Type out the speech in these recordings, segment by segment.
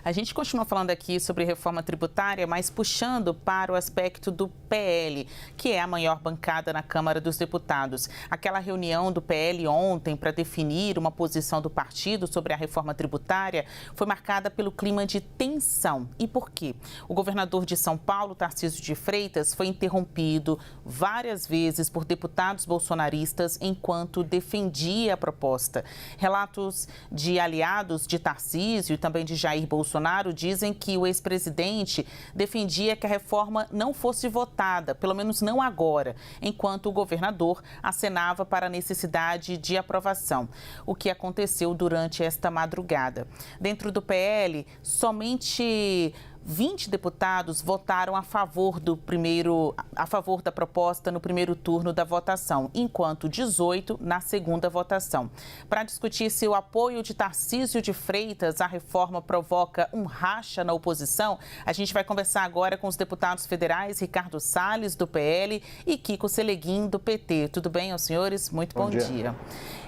A gente continua falando aqui sobre reforma tributária, mas puxando para o aspecto do PL, que é a maior bancada na Câmara dos Deputados. Aquela reunião do PL ontem para definir uma posição do partido sobre a reforma tributária foi marcada pelo clima de tensão. E por quê? O governador de São Paulo, Tarcísio de Freitas, foi interrompido várias vezes por deputados bolsonaristas enquanto defendia a proposta. Relatos de aliados de Tarcísio e também de Jair Bolsonaro dizem que o ex-presidente defendia que a reforma não fosse votada, pelo menos não agora, enquanto o governador acenava para a necessidade de aprovação, o que aconteceu durante esta madrugada. Dentro do PL, somente 20 deputados votaram a favor da proposta no primeiro turno da votação, enquanto 18 na segunda votação. Para discutir se o apoio de Tarcísio de Freitas à reforma provoca um racha na oposição, a gente vai conversar agora com os deputados federais Ricardo Salles, do PL, e Kiko Seleguin, do PT. Tudo bem, aos senhores? Muito bom dia.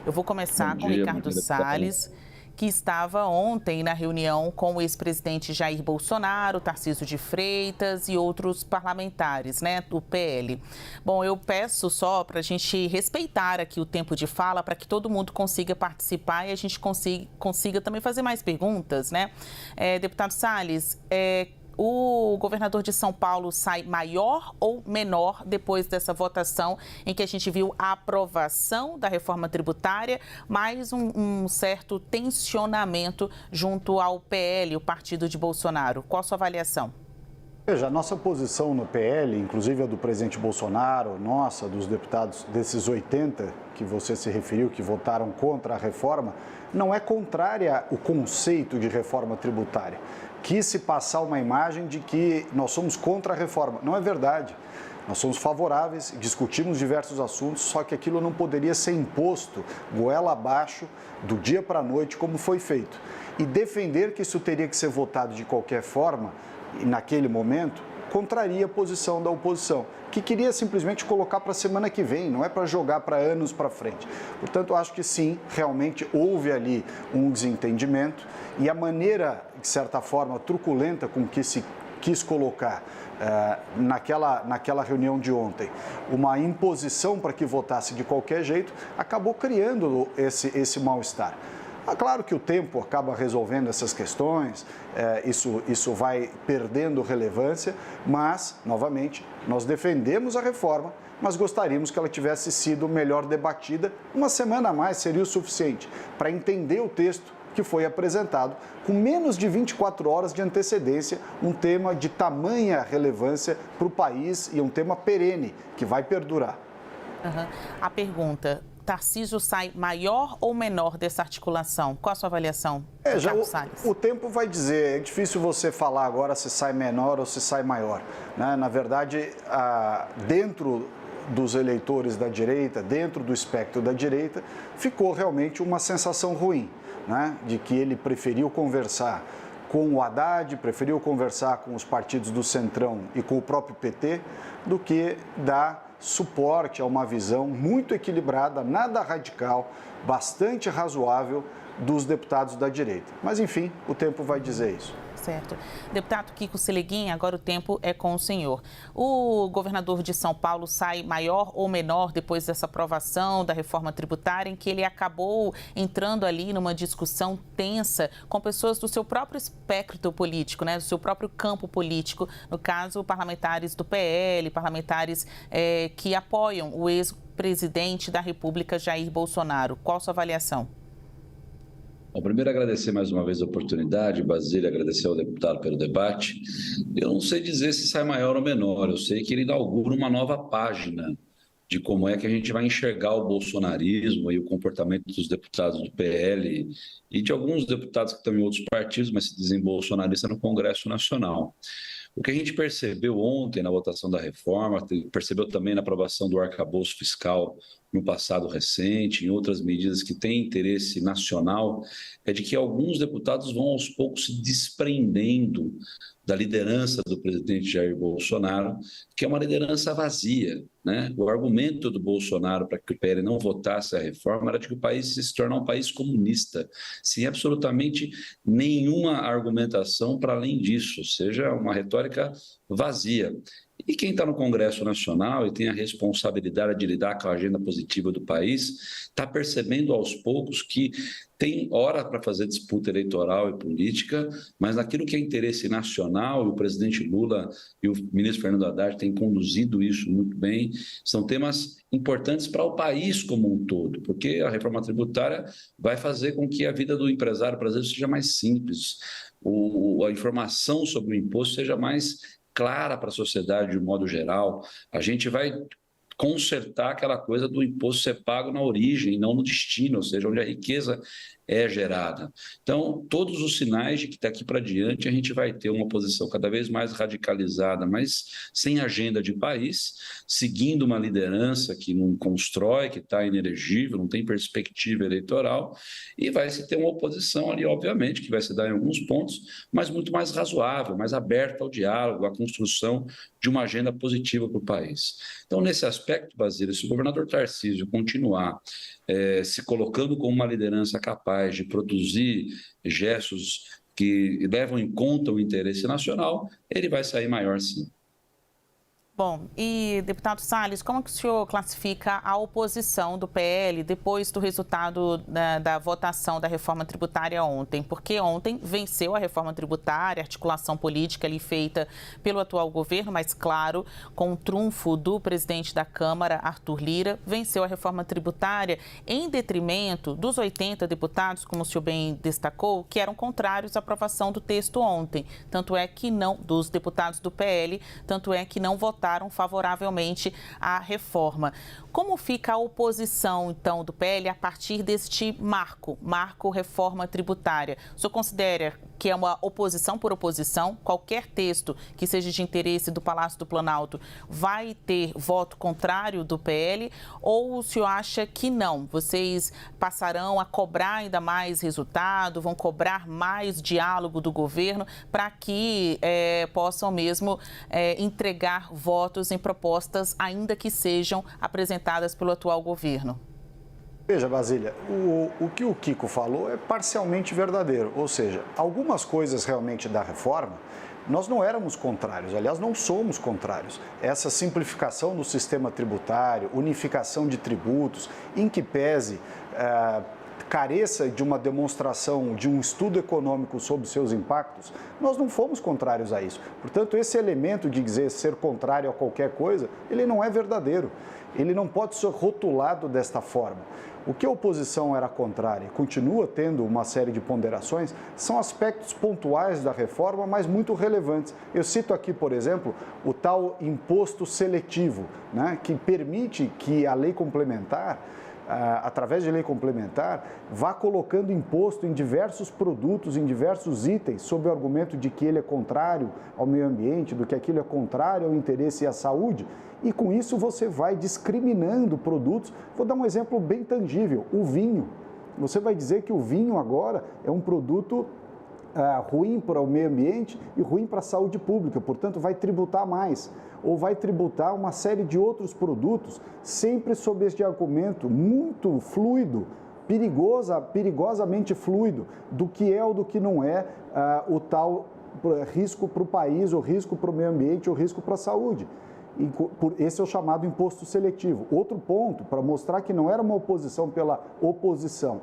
Eu vou começar com Ricardo Salles, que estava ontem na reunião com o ex-presidente Jair Bolsonaro, Tarcísio de Freitas e outros parlamentares, do PL. Bom, eu peço só para a gente respeitar aqui o tempo de fala, para que todo mundo consiga participar e a gente consiga também fazer mais perguntas, Deputado Salles, o governador de São Paulo sai maior ou menor depois dessa votação em que a gente viu a aprovação da reforma tributária, mais um certo tensionamento junto ao PL, o partido de Bolsonaro? Qual a sua avaliação? Veja, a nossa posição no PL, inclusive a do presidente Bolsonaro, nossa, dos deputados, desses 80 que você se referiu, que votaram contra a reforma, não é contrária ao conceito de reforma tributária. Quis se passar uma imagem de que nós somos contra a reforma. Não é verdade. Nós somos favoráveis, discutimos diversos assuntos, só que aquilo não poderia ser imposto goela abaixo, do dia para a noite, como foi feito. E defender que isso teria que ser votado de qualquer forma, naquele momento, contraria a posição da oposição, que queria simplesmente colocar para a semana que vem, não é para jogar para anos para frente. Portanto, eu acho que sim, realmente houve ali um desentendimento e a maneira, de certa forma, truculenta com que se quis colocar naquela reunião de ontem uma imposição para que votasse de qualquer jeito, acabou criando esse mal-estar. Claro que o tempo acaba resolvendo essas questões, isso vai perdendo relevância, mas, novamente, nós defendemos a reforma, mas gostaríamos que ela tivesse sido melhor debatida. Uma semana a mais seria o suficiente para entender o texto que foi apresentado com menos de 24 horas de antecedência, um tema de tamanha relevância para o país e um tema perene, que vai perdurar. A pergunta: Tarcísio sai maior ou menor dessa articulação? Qual a sua avaliação, Ricardo Salles? O tempo vai dizer, é difícil você falar agora se sai menor ou se sai maior. Na verdade, dentro dos eleitores da direita, dentro do espectro da direita, ficou realmente uma sensação ruim, de que ele preferiu conversar com o Haddad, preferiu conversar com os partidos do Centrão e com o próprio PT, do que dar suporte a uma visão muito equilibrada, nada radical, bastante razoável dos deputados da direita. Mas, enfim, o tempo vai dizer isso. Certo. Deputado Kiko Seleguin, agora o tempo é com o senhor. O governador de São Paulo sai maior ou menor depois dessa aprovação da reforma tributária, em que ele acabou entrando ali numa discussão tensa com pessoas do seu próprio espectro político, do seu próprio campo político, no caso, parlamentares do PL, parlamentares que apoiam o ex-presidente da República, Jair Bolsonaro. Qual a sua avaliação? Bom, primeiro, agradecer mais uma vez a oportunidade, Basílio, agradecer ao deputado pelo debate. Eu não sei dizer se sai maior ou menor, eu sei que ele inaugura uma nova página de como é que a gente vai enxergar o bolsonarismo e o comportamento dos deputados do PL e de alguns deputados que estão em outros partidos, mas se dizem bolsonaristas no Congresso Nacional. O que a gente percebeu ontem na votação da reforma, percebeu também na aprovação do arcabouço fiscal no passado recente, em outras medidas que têm interesse nacional, é de que alguns deputados vão aos poucos se desprendendo da liderança do presidente Jair Bolsonaro, que é uma liderança vazia, né? O argumento do Bolsonaro para que o PL não votasse a reforma era de que o país se tornar um país comunista, sem absolutamente nenhuma argumentação para além disso, ou seja, uma retórica vazia. E quem está no Congresso Nacional e tem a responsabilidade de lidar com a agenda positiva do país, está percebendo aos poucos que tem hora para fazer disputa eleitoral e política, mas naquilo que é interesse nacional, e o presidente Lula e o ministro Fernando Haddad têm conduzido isso muito bem, são temas importantes para o país como um todo, porque a reforma tributária vai fazer com que a vida do empresário brasileiro seja mais simples, a informação sobre o imposto seja mais clara para a sociedade de um modo geral. A gente vai consertar aquela coisa do imposto ser pago na origem, não no destino, ou seja, onde a riqueza é gerada. Então, todos os sinais de que daqui para diante a gente vai ter uma posição cada vez mais radicalizada, mas sem agenda de país, seguindo uma liderança que não constrói, que está inelegível, não tem perspectiva eleitoral, e vai se ter uma oposição ali, obviamente, que vai se dar em alguns pontos, mas muito mais razoável, mais aberta ao diálogo, à construção de uma agenda positiva para o país. Então, nesse aspecto, Basílio, se o governador Tarcísio continuar se colocando como uma liderança capaz de produzir gestos que levam em conta o interesse nacional, ele vai sair maior, sim. Bom, e, deputado Salles, como que o senhor classifica a oposição do PL depois do resultado da votação da reforma tributária ontem? Porque ontem venceu a reforma tributária, a articulação política ali feita pelo atual governo, mas, claro, com o trunfo do presidente da Câmara, Arthur Lira, venceu a reforma tributária em detrimento dos 80 deputados, como o senhor bem destacou, que eram contrários à aprovação do texto ontem. Tanto é que não, dos deputados do PL, tanto é que não votaram favoravelmente à reforma. Como fica a oposição, então, do PL a partir deste marco reforma tributária? O senhor considera que é uma oposição por oposição? Qualquer texto que seja de interesse do Palácio do Planalto vai ter voto contrário do PL? Ou o senhor acha que não? Vocês passarão a cobrar ainda mais resultado, vão cobrar mais diálogo do governo para que possam mesmo entregar votos em propostas, ainda que sejam apresentadas pelo atual governo? Veja, Basília, o que o Kiko falou é parcialmente verdadeiro, ou seja, algumas coisas realmente da reforma, nós não éramos contrários, aliás, não somos contrários. Essa simplificação do sistema tributário, unificação de tributos, em que pese careça de uma demonstração, de um estudo econômico sobre seus impactos, nós não fomos contrários a isso. Portanto, esse elemento de dizer ser contrário a qualquer coisa, ele não é verdadeiro. Ele não pode ser rotulado desta forma. O que a oposição era contrária, continua tendo uma série de ponderações, são aspectos pontuais da reforma, mas muito relevantes. Eu cito aqui, por exemplo, o tal imposto seletivo, né, que permite que a lei complementar, através de lei complementar, vá colocando imposto em diversos produtos, em diversos itens, sob o argumento de que ele é contrário ao meio ambiente, do que aquilo é contrário ao interesse e à saúde, e com isso você vai discriminando produtos. Vou dar um exemplo bem tangível, o vinho. Você vai dizer que o vinho agora é um produto ruim para o meio ambiente e ruim para a saúde pública, portanto vai tributar mais, ou vai tributar uma série de outros produtos, sempre sob este argumento muito fluido, perigosamente fluido, do que é ou do que não é o tal risco para o país, o risco para o meio ambiente, o risco para a saúde. Esse é o chamado imposto seletivo. Outro ponto, para mostrar que não era uma oposição pela oposição,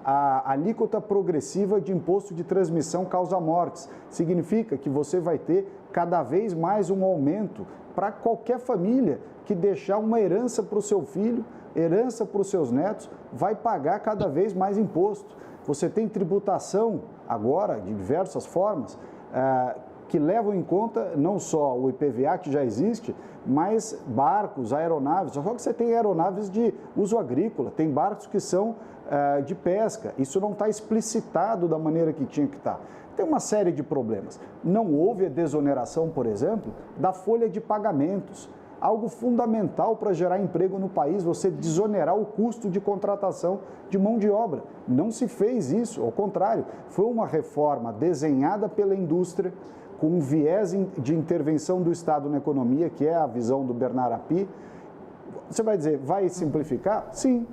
a alíquota progressiva de imposto de transmissão causa mortes. Significa que você vai ter cada vez mais um aumento para qualquer família que deixar uma herança para o seu filho, herança para os seus netos, vai pagar cada vez mais imposto. Você tem tributação agora, de diversas formas, que levam em conta não só o IPVA que já existe, mas barcos, aeronaves. Só que você tem aeronaves de uso agrícola, tem barcos que são de pesca. Isso não está explicitado da maneira que tinha que estar. Tem uma série de problemas. Não houve a desoneração, por exemplo, da folha de pagamentos. Algo fundamental para gerar emprego no país, você desonerar o custo de contratação de mão de obra. Não se fez isso, ao contrário, foi uma reforma desenhada pela indústria, com um viés de intervenção do Estado na economia, que é a visão do Bernard Arnault, Você vai dizer, vai simplificar? Sim,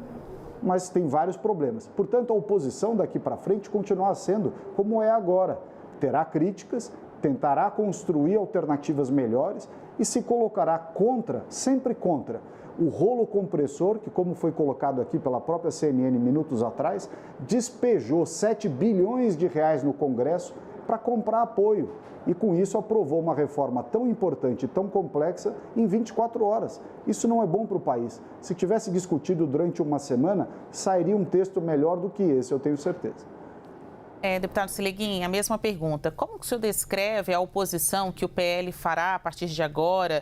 mas tem vários problemas. Portanto, a oposição daqui para frente continuará sendo como é agora. Terá críticas, tentará construir alternativas melhores e se colocará contra, sempre contra, o rolo compressor, que, como foi colocado aqui pela própria CNN minutos atrás, despejou 7 bilhões de reais no Congresso para comprar apoio. E com isso aprovou uma reforma tão importante e tão complexa em 24 horas. Isso não é bom para o país. Se tivesse discutido durante uma semana, sairia um texto melhor do que esse, eu tenho certeza. Deputado Silleguin, a mesma pergunta. Como o senhor descreve a oposição que o PL fará a partir de agora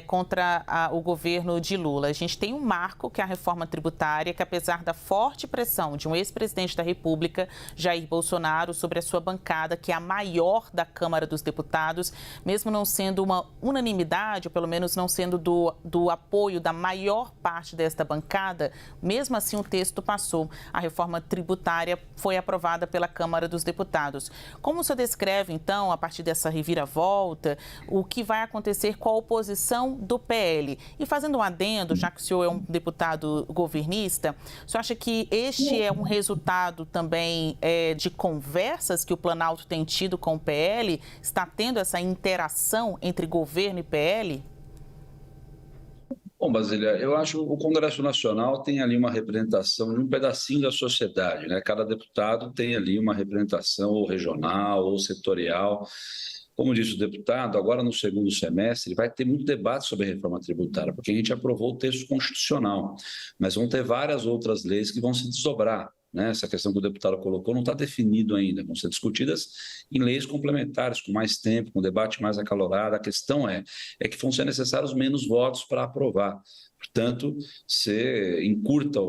contra o governo de Lula? A gente tem um marco, que é a reforma tributária, que apesar da forte pressão de um ex-presidente da República, Jair Bolsonaro, sobre a sua bancada, que é a maior da Câmara dos Deputados, mesmo não sendo uma unanimidade, ou pelo menos não sendo do apoio da maior parte desta bancada, mesmo assim o texto passou. A reforma tributária foi aprovada pela Câmara dos Deputados. Como o senhor descreve, então, a partir dessa reviravolta, o que vai acontecer com a oposição do PL? E fazendo um adendo, já que o senhor é um deputado governista, o senhor acha que este é um resultado também de conversas que o Planalto tem tido com o PL? Está tendo essa interação entre governo e PL? Bom, Basília, eu acho que o Congresso Nacional tem ali uma representação de um pedacinho da sociedade, né? Cada deputado tem ali uma representação ou regional ou setorial. Como disse o deputado, agora no segundo semestre vai ter muito debate sobre a reforma tributária, porque a gente aprovou o texto constitucional, mas vão ter várias outras leis que vão se desdobrar. Né? Essa questão que o deputado colocou não está definido ainda, vão ser discutidas em leis complementares, com mais tempo, com debate mais acalorado. A questão é que vão ser necessários menos votos para aprovar. Portanto, você encurta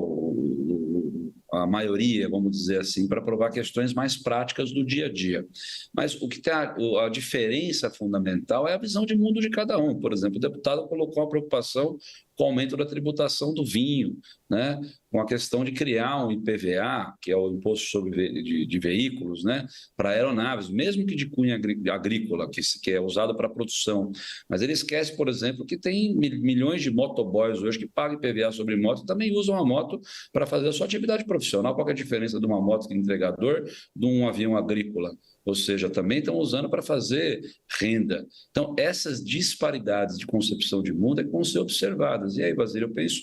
a maioria, vamos dizer assim, para aprovar questões mais práticas do dia a dia. Mas o que tem a diferença fundamental é a visão de mundo de cada um. Por exemplo, o deputado colocou a preocupação com o aumento da tributação do vinho, né? Com a questão de criar um IPVA, que é o Imposto de Veículos, né? Para aeronaves, mesmo que de cunho agrícola, que é usado para produção. Mas ele esquece, por exemplo, que tem milhões de motoboys hoje que pagam IPVA sobre moto e também usam a moto para fazer a sua atividade profissional. Qual é a diferença de uma moto de entregador de um avião agrícola? Ou seja, também estão usando para fazer renda. Então, essas disparidades de concepção de mundo vão ser observadas. E aí, Basílio, eu penso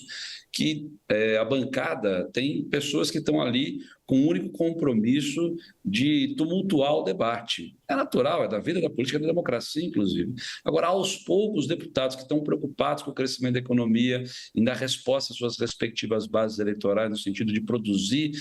que a bancada tem pessoas que estão ali com o único compromisso de tumultuar o debate. É natural, é da vida da política e da democracia, inclusive. Agora, aos poucos, os deputados que estão preocupados com o crescimento da economia, em dar resposta às suas respectivas bases eleitorais, no sentido de produzir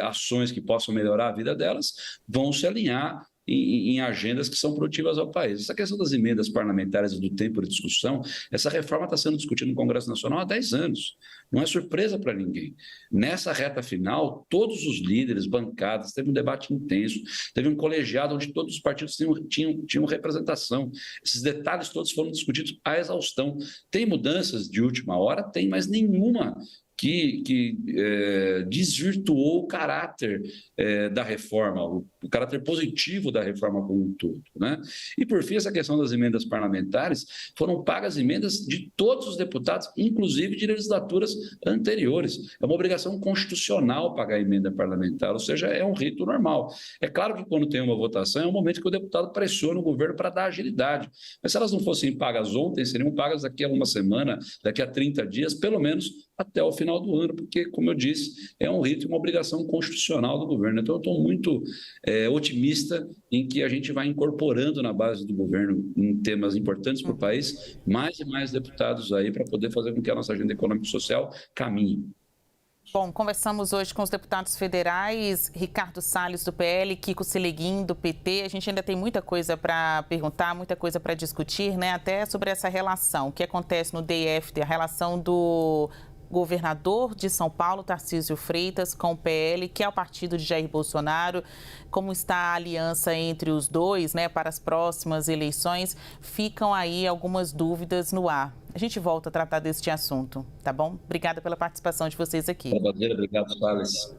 ações que possam melhorar a vida delas, vão se alinhar em agendas que são produtivas ao país. Essa questão das emendas parlamentares e do tempo de discussão, essa reforma está sendo discutida no Congresso Nacional há 10 anos. Não é surpresa para ninguém. Nessa reta final, todos os líderes, bancadas, teve um debate intenso, teve um colegiado onde todos os partidos tinham representação. Esses detalhes todos foram discutidos à exaustão. Tem mudanças de última hora? Tem, mas nenhuma que desvirtuou o caráter da reforma, o caráter positivo da reforma como um todo. Né? E, por fim, essa questão das emendas parlamentares, foram pagas emendas de todos os deputados, inclusive de legislaturas anteriores. É uma obrigação constitucional pagar emenda parlamentar, ou seja, é um rito normal. É claro que quando tem uma votação, é um momento que o deputado pressiona o governo para dar agilidade. Mas se elas não fossem pagas ontem, seriam pagas daqui a uma semana, daqui a 30 dias, pelo menos até o final do ano, porque, como eu disse, é um rito e uma obrigação constitucional do governo. Então, eu estou muito otimista em que a gente vai incorporando na base do governo, em temas importantes para o país, mais e mais deputados aí para poder fazer com que a nossa agenda econômica e social caminhe. Bom, conversamos hoje com os deputados federais, Ricardo Salles, do PL, Kiko Silleguin, do PT. A gente ainda tem muita coisa para perguntar, muita coisa para discutir, né? Até sobre essa relação, o que acontece no DF, a relação do governador de São Paulo, Tarcísio Freitas, com o PL, que é o partido de Jair Bolsonaro. Como está a aliança entre os dois, né, para as próximas eleições? Ficam aí algumas dúvidas no ar. A gente volta a tratar deste assunto, tá bom? Obrigada pela participação de vocês aqui. Obrigado, Salles.